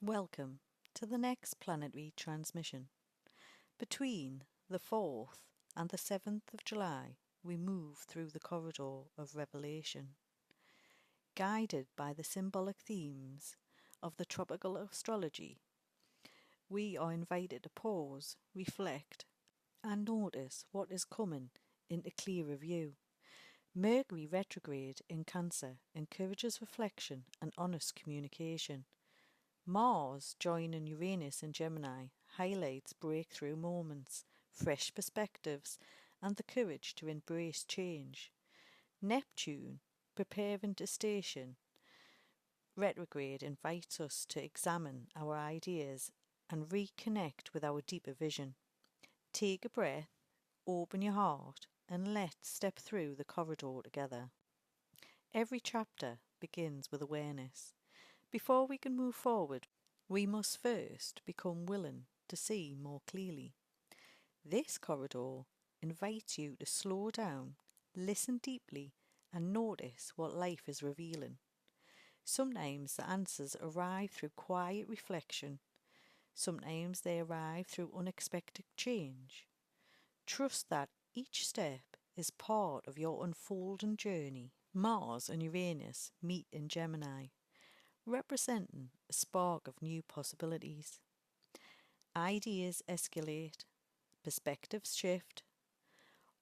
Welcome to the next planetary transmission. Between the 4th and the 7th of July, we move through the corridor of revelation. Guided by the symbolic themes of the tropical astrology, we are invited to pause, reflect, and notice what is coming into clearer view. Mercury retrograde in Cancer encourages reflection and honest communication. Mars joining Uranus in Gemini highlights breakthrough moments, fresh perspectives, and the courage to embrace change. Neptune, preparing to station retrograde, invites us to examine our ideas and reconnect with our deeper vision. Take a breath, open your heart, and let's step through the corridor together. Every chapter begins with awareness. Before we can move forward, we must first become willing to see more clearly. This corridor invites you to slow down, listen deeply, and notice what life is revealing. Sometimes the answers arrive through quiet reflection. Sometimes they arrive through unexpected change. Trust that each step is part of your unfolding journey. Mars and Uranus meet in Gemini, representing a spark of new possibilities. Ideas escalate, perspectives shift.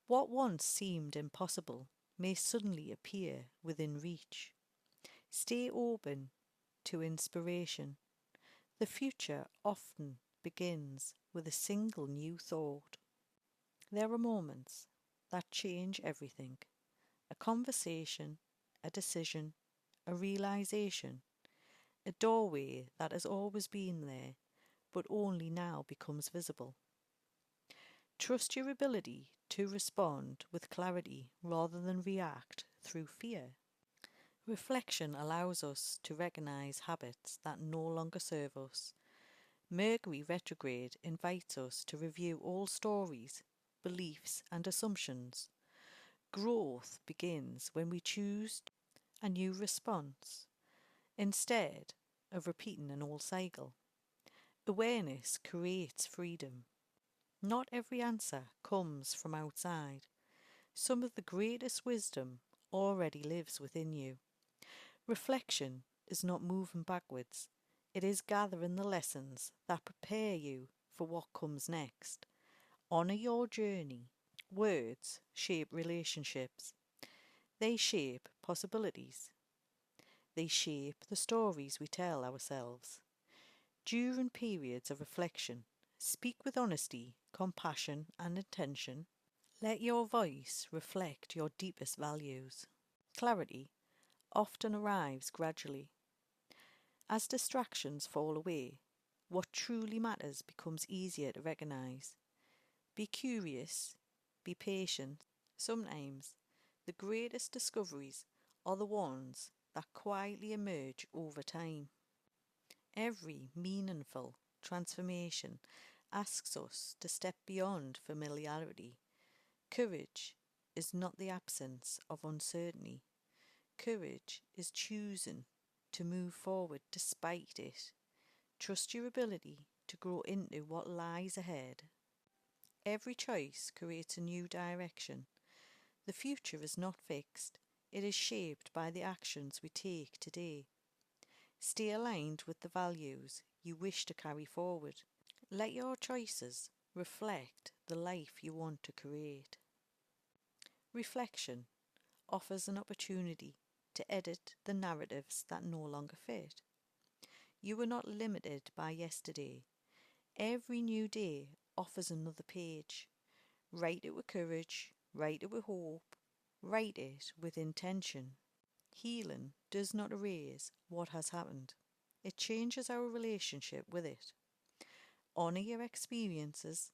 What once seemed impossible may suddenly appear within reach. Stay open to inspiration. The future often begins with a single new thought. There are moments that change everything. A conversation, a decision, a realization. A doorway that has always been there, but only now becomes visible. Trust your ability to respond with clarity rather than react through fear. Reflection allows us to recognize habits that no longer serve us. Mercury retrograde invites us to review all stories, beliefs, and assumptions. Growth begins when we choose a new response, instead of repeating an old cycle. Awareness creates freedom. Not every answer comes from outside. Some of the greatest wisdom already lives within you. Reflection is not moving backwards. It is gathering the lessons that prepare you for what comes next. Honour your journey. Words shape relationships. They shape possibilities. They shape the stories we tell ourselves. During periods of reflection, speak with honesty, compassion, and intention. Let your voice reflect your deepest values. Clarity often arrives gradually. As distractions fall away, what truly matters becomes easier to recognize. Be curious, be patient. Sometimes the greatest discoveries are the ones that quietly emerge over time. Every meaningful transformation asks us to step beyond familiarity. Courage is not the absence of uncertainty. Courage is choosing to move forward despite it. Trust your ability to grow into what lies ahead. Every choice creates a new direction. The future is not fixed. It is shaped by the actions we take today. Stay aligned with the values you wish to carry forward. Let your choices reflect the life you want to create. Reflection offers an opportunity to edit the narratives that no longer fit. You are not limited by yesterday. Every new day offers another page. Write it with courage, write it with hope, write it with intention. Healing does not erase what has happened. It changes our relationship with it. Honour your experiences,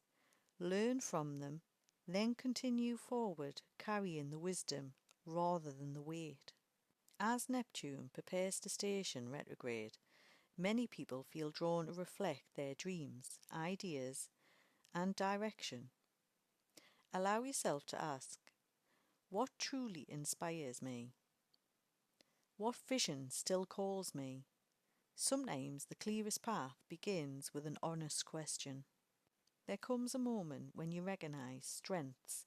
learn from them, then continue forward carrying the wisdom rather than the weight. As Neptune prepares to station retrograde, many people feel drawn to reflect their dreams, ideas, and direction. Allow yourself to ask, what truly inspires me? What vision still calls me? Sometimes the clearest path begins with an honest question. There comes a moment when you recognise strengths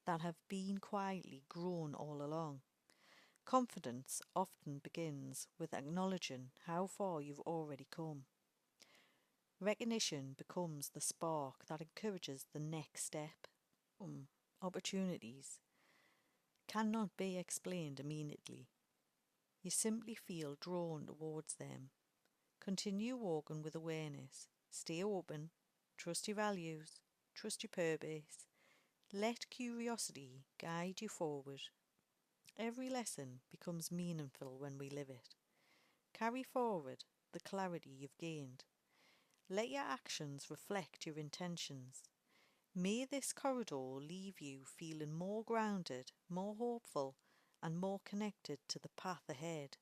that have been quietly grown all along. Confidence often begins with acknowledging how far you've already come. Recognition becomes the spark that encourages the next step. Opportunities cannot be explained immediately. You simply feel drawn towards them. Continue walking with awareness. Stay open. Trust your values. Trust your purpose. Let curiosity guide you forward. Every lesson becomes meaningful when we live it. Carry forward the clarity you've gained. Let your actions reflect your intentions. May this corridor leave you feeling more grounded, more hopeful, and more connected to the path ahead.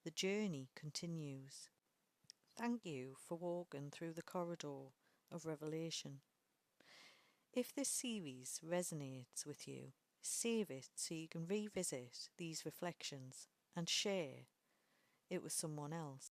The journey continues. Thank you for walking through the corridor of revelation. If this series resonates with you, save it so you can revisit these reflections and share it with someone else.